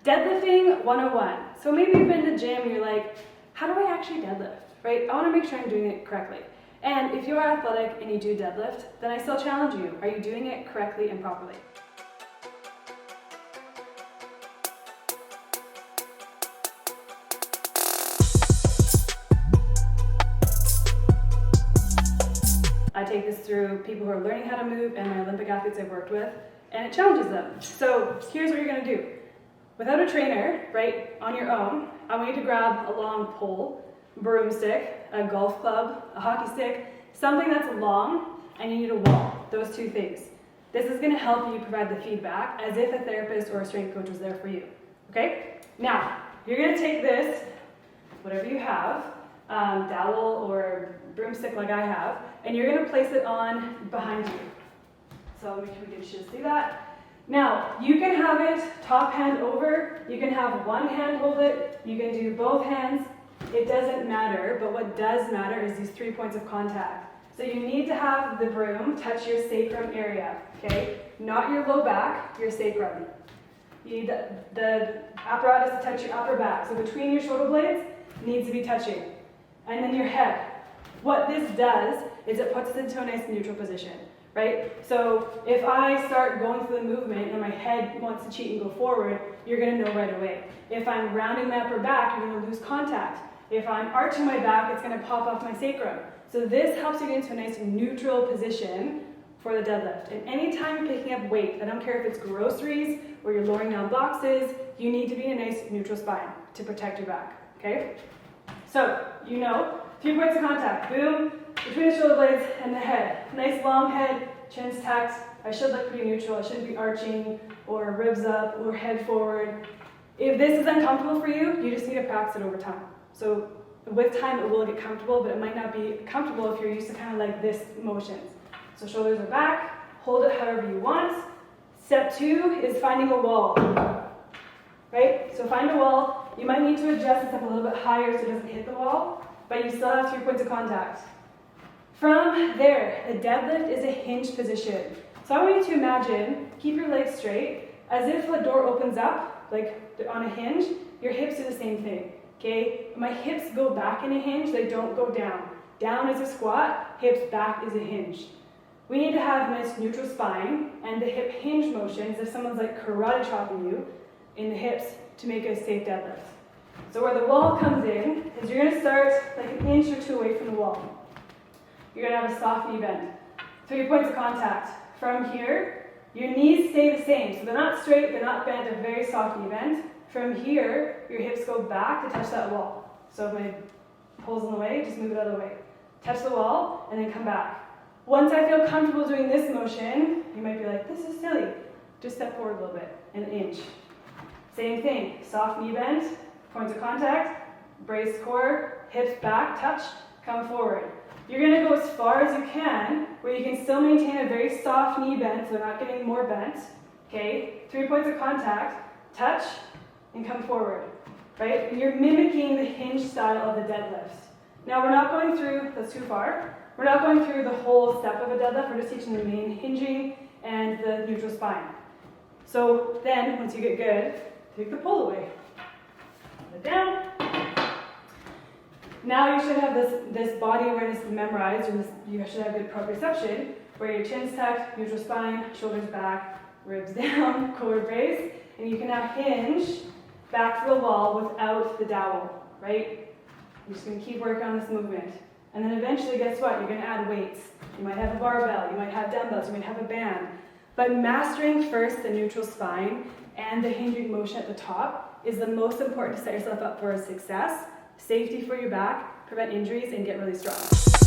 Deadlifting 101. So maybe you've been to the gym and you're like, how do I actually deadlift, right? I want to make sure I'm doing it correctly. And if you're athletic and you do deadlift, then I still challenge you. Are you doing it correctly and properly? I take this through people who are learning how to move and my Olympic athletes I've worked with, and it challenges them. So here's what you're gonna do. Without a trainer, right, on your own, I want you to grab a long pole, broomstick, a golf club, a hockey stick, something that's long, and you need a wall, those two things. This is gonna help you provide the feedback as if a therapist or a strength coach was there for you, okay? Now, you're gonna take this, whatever you have, dowel or broomstick like I have, and you're gonna place it on behind you. So make sure we can just see that. Now, you can have it top hand over, you can have one hand hold it, you can do both hands, it doesn't matter, but what does matter is these 3 points of contact. So you need to have the broom touch your sacrum area, okay? Not your low back, your sacrum. You need the apparatus to touch your upper back. So between your shoulder blades, needs to be touching. And then your head. What this does is it puts us into a nice neutral position, right? So if I start going through the movement and my head wants to cheat and go forward, you're gonna know right away. If I'm rounding my upper back, you're gonna lose contact. If I'm arching my back, it's gonna pop off my sacrum. So this helps you get into a nice neutral position for the deadlift. And anytime you're picking up weight, I don't care if it's groceries or you're lowering down boxes, you need to be in a nice neutral spine to protect your back, okay? So, you know, 3 points of contact, boom, between the shoulder blades and the head. Nice long head, chin's tucked. I should look pretty neutral. I shouldn't be arching or ribs up or head forward. If this is uncomfortable for you, you just need to practice it over time. So with time it will get comfortable, but it might not be comfortable if you're used to kind of like this motions. So shoulders are back, hold it however you want. Step 2 is finding a wall, right? So find a wall. You might need to adjust this up a little bit higher so it doesn't hit the wall, but you still have 3 points of contact. From there, the deadlift is a hinge position. So I want you to imagine, keep your legs straight, as if the door opens up, like on a hinge, your hips do the same thing, okay? My hips go back in a hinge, they don't go down. Down is a squat, hips back is a hinge. We need to have a nice neutral spine, and the hip hinge motions, if someone's like karate chopping you in the hips to make a safe deadlift. So where the wall comes in is you're gonna start like an inch or 2 away from the wall. You're gonna have a soft knee bend. 3 points of contact. From here, your knees stay the same. So they're not straight, they're not bent, a very soft knee bend. From here, your hips go back to touch that wall. So if my pole's in the way, just move it out of the way. Touch the wall, and then come back. Once I feel comfortable doing this motion, you might be like, this is silly. Just step forward a little bit, an inch. Same thing, soft knee bend, points of contact, brace core, hips back, touch, come forward. You're gonna go as far as you can, where you can still maintain a very soft knee bend, so they're not getting more bent, okay? 3 points of contact, touch, and come forward, right? And you're mimicking the hinge style of the deadlift. Now we're not going through, that's too far, we're not going through the whole step of a deadlift, we're just teaching the main hinging and the neutral spine. So then, once you get good, take the pole away. Put it down. Now you should have this body awareness memorized, or you should have good proprioception, where your chin's tucked, neutral spine, shoulders back, ribs down, core brace, and you can now hinge back to the wall without the dowel, right? You're just going to keep working on this movement. And then eventually, guess what? You're going to add weights. You might have a barbell, you might have dumbbells, you might have a band. But mastering first the neutral spine and the hinging motion at the top is the most important to set yourself up for success, safety for your back, prevent injuries, and get really strong.